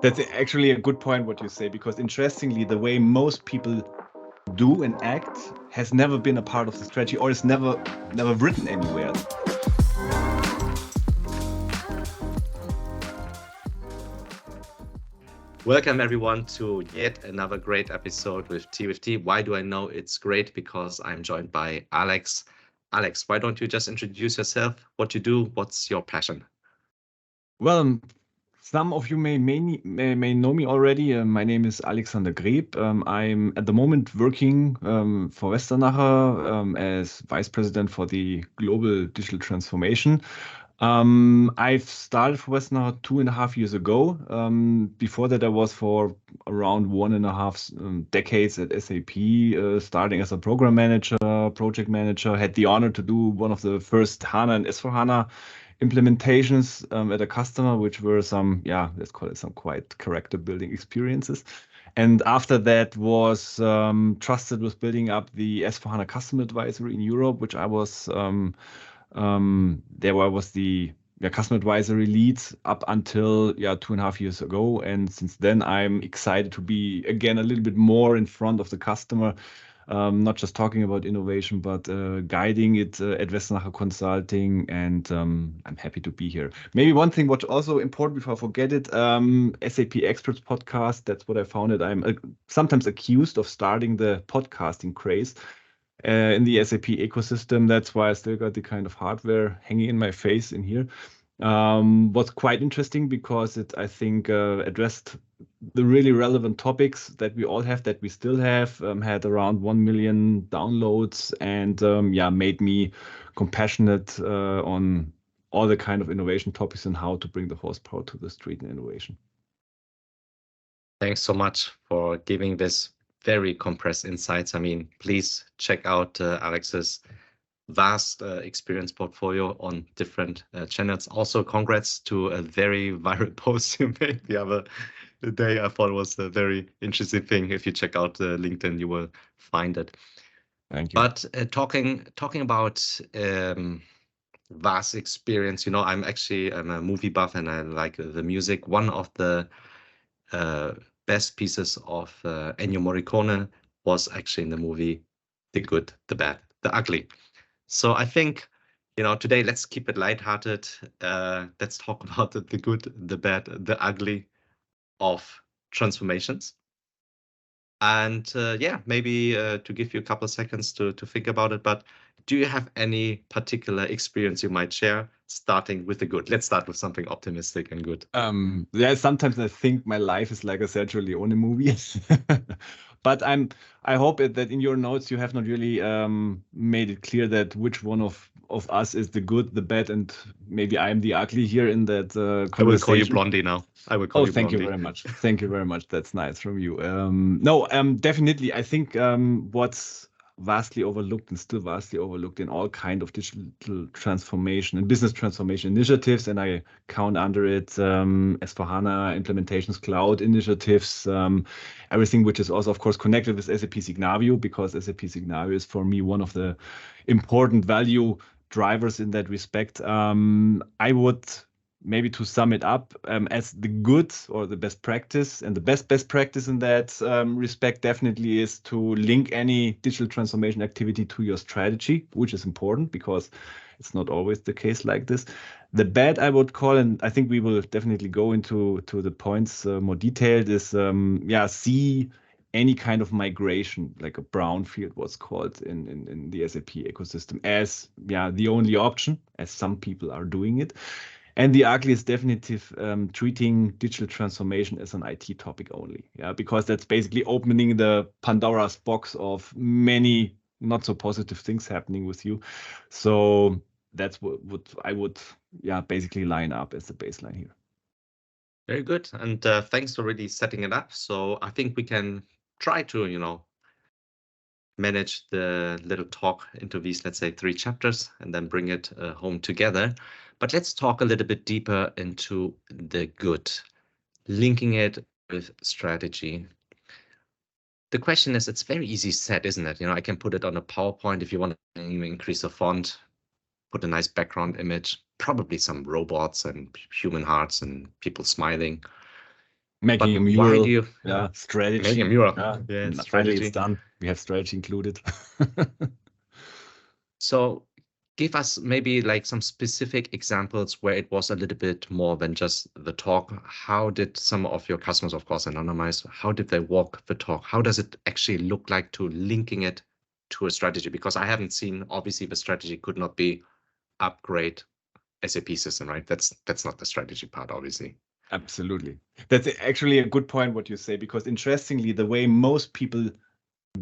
That's actually a good point what you say, because interestingly, the way most people do and act has never been a part of the strategy, or is never written anywhere. Welcome everyone to yet another great episode with T. Why do I know it's great? Because I'm joined by Alex. Alex, why don't you just introduce yourself, what you do, what's your passion? Well, some of you may know me already. My name is Alexander Greb. I'm at the moment working for Westernacher as Vice President for the Global Digital Transformation. I've started for Westernacher 2.5 years ago. Before that, I was for around 1.5 decades at SAP, starting as a program manager, project manager. Had the honor to do one of the first HANA and S4HANA implementations at a customer, which were some, let's call it some quite character building experiences. And after that was trusted with building up the S4HANA Customer Advisory in Europe, which I was there. I was the customer advisory lead up until 2.5 years ago, and since then I'm excited to be again a little bit more in front of the customer. Not just talking about innovation, but guiding it at Westernacher Consulting, and I'm happy to be here. Maybe one thing what's also important before I forget it, SAP Experts Podcast, that's what I founded. I'm sometimes accused of starting the podcasting craze in the SAP ecosystem. That's why I still got the kind of hardware hanging in my face in here. Was quite interesting because it, I think, addressed the really relevant topics that we all have, that we still have, had around 1 million downloads, and made me compassionate on all the kind of innovation topics and how to bring the horsepower to the street in innovation. Thanks so much for giving this very compressed insights. I mean, please check out Alex's vast experience portfolio on different channels. Also, congrats to a very viral post you made the other day. I thought it was a very interesting thing. If you check out LinkedIn, you will find it. Thank you. But talking about vast experience, I'm a movie buff and I like the music. One of the best pieces of Ennio Morricone was actually in the movie The Good, the Bad, the Ugly. So I think, today let's keep it lighthearted. Let's talk about the good, the bad, the ugly of transformations. And maybe to give you a couple of seconds to think about it. But do you have any particular experience you might share, starting with the good? Let's start with something optimistic and good. Sometimes I think my life is like a Sergio Leone movie. But I hope that in your notes you have not really made it clear that which one of us is the good, the bad, and maybe I'm the ugly here in that conversation. I will call you Blondie now. I will call you Blondie. Thank you very much. Thank you very much. That's nice from you. Definitely. I think what's vastly overlooked and still vastly overlooked in all kind of digital transformation and business transformation initiatives, and I count under it S4HANA implementations, cloud initiatives, everything which is also, of course, connected with SAP Signavio, because SAP Signavio is for me one of the important value drivers in that respect. I would, maybe to sum it up, as the good or the best practice, and the best practice in that respect definitely is to link any digital transformation activity to your strategy, which is important because it's not always the case like this. The bad, I would call, and I think we will definitely go into the points more detailed, is see any kind of migration, like a brownfield, what's called in the SAP ecosystem, as the only option, as some people are doing it. And the ugly is definitely treating digital transformation as an IT topic only, because that's basically opening the Pandora's box of many not so positive things happening with you. So that's what I would basically line up as the baseline here. Very good, and thanks for really setting it up. So I think we can try to manage the little talk into these, let's say, 3 chapters, and then bring it home together. But let's talk a little bit deeper into the good, linking it with strategy. The question is, it's very easy said, isn't it? I can put it on a PowerPoint if you want to increase the font, put a nice background image, probably some robots and human hearts and people smiling. Making a Why mural, do you strategy. make a mural? Yeah, Yeah, and finally strategy. it's done. We have strategy included. So give us maybe like some specific examples where it was a little bit more than just the talk. How did some of your customers, of course, anonymized, how did they walk the talk? How does it actually look like to linking it to a strategy? Because I haven't seen, obviously the strategy could not be upgrade SAP system, right? That's not the strategy part, obviously. Absolutely. That's actually a good point what you say, because interestingly, the way most people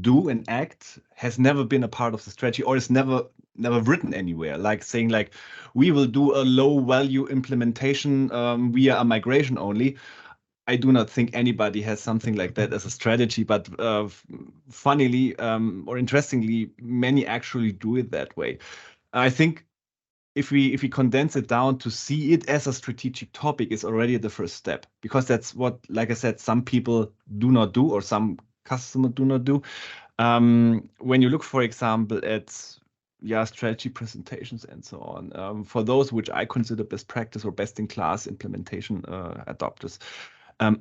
do and act has never been a part of the strategy, or is never written anywhere, like saying like we will do a low value implementation via a migration only. I do not think anybody has something like that as a strategy, but funnily or interestingly, many actually do it that way. I think if we condense it down to see it as a strategic topic is already the first step, because that's what, like I said, some people do not do, or some customers do not do. When you look, for example, at strategy presentations and so on, for those which I consider best practice or best in class implementation adopters,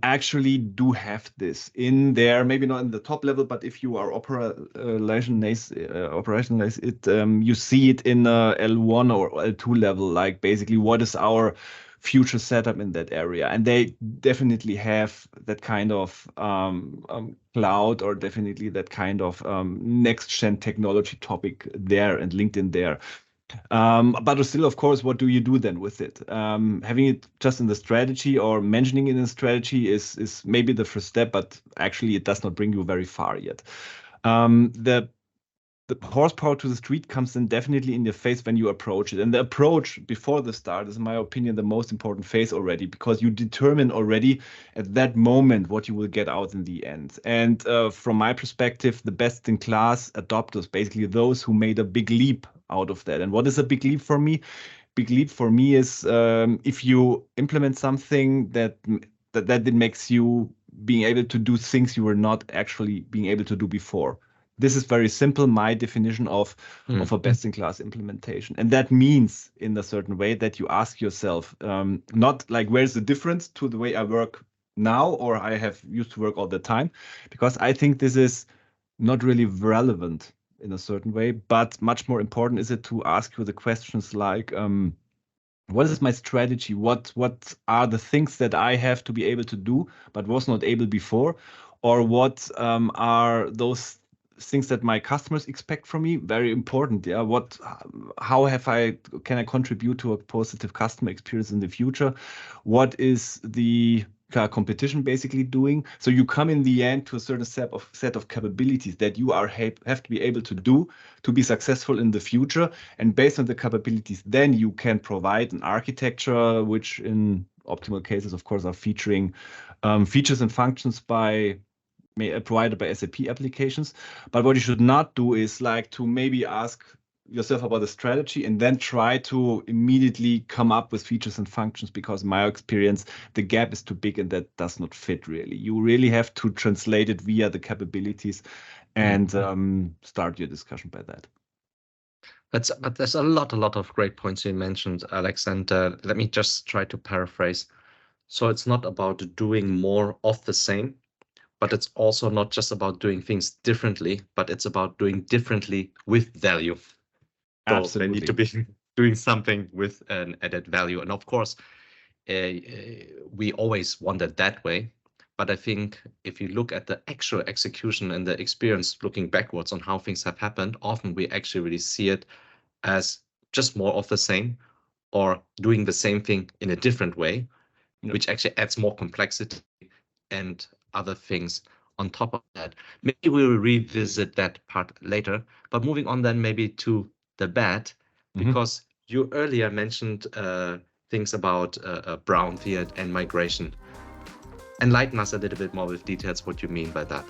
actually do have this in there, maybe not in the top level, but if you are operationalize it, you see it in L1 or L2 level, like basically what is our future setup in that area. And they definitely have that kind of cloud, or definitely that kind of next gen technology topic there and linked in there. But still, of course, what do you do then with it? Having it just in the strategy or mentioning it in strategy is maybe the first step, but actually it does not bring you very far yet. The horsepower to the street comes in definitely in your face when you approach it. And the approach before the start is, in my opinion, the most important phase already, because you determine already at that moment what you will get out in the end. And from my perspective, the best in class adopters, basically those who made a big leap out of that. And what is a big leap for me? Big leap for me is if you implement something that makes you being able to do things you were not actually being able to do before. This is very simple, my definition of a best-in-class implementation. And that means, in a certain way, that you ask yourself, not like, where's the difference to the way I work now, or I have used to work all the time? Because I think this is not really relevant in a certain way, but much more important is it to ask you the questions like, what is my strategy? What are the things that I have to be able to do, but was not able before? Or what are those things that my customers expect from me? Very important. Yeah. How can I contribute to a positive customer experience in the future? What is the competition basically doing? So you come in the end to a certain set of capabilities that you have to be able to do to be successful in the future. And based on the capabilities, then you can provide an architecture, which in optimal cases, of course, are featuring features and functions provided by SAP applications. But what you should not do is like to maybe ask yourself about the strategy and then try to immediately come up with features and functions, because in my experience, the gap is too big and that does not fit really. You really have to translate it via the capabilities and start your discussion by that. But there's a lot of great points you mentioned, Alex, and let me just try to paraphrase. So it's not about doing more of the same, but it's also not just about doing things differently, but it's about doing differently with value. So Absolutely. they need to be doing something with an added value. And of course, we always want it that way. But I think if you look at the actual execution and the experience looking backwards on how things have happened, often we actually really see it as just more of the same, or doing the same thing in a different way, which actually adds more complexity and other things on top of that. Maybe we'll revisit that part later, but moving on then maybe to the bad, because you earlier mentioned things about brownfield and migration. Enlighten us a little bit more with details what you mean by that.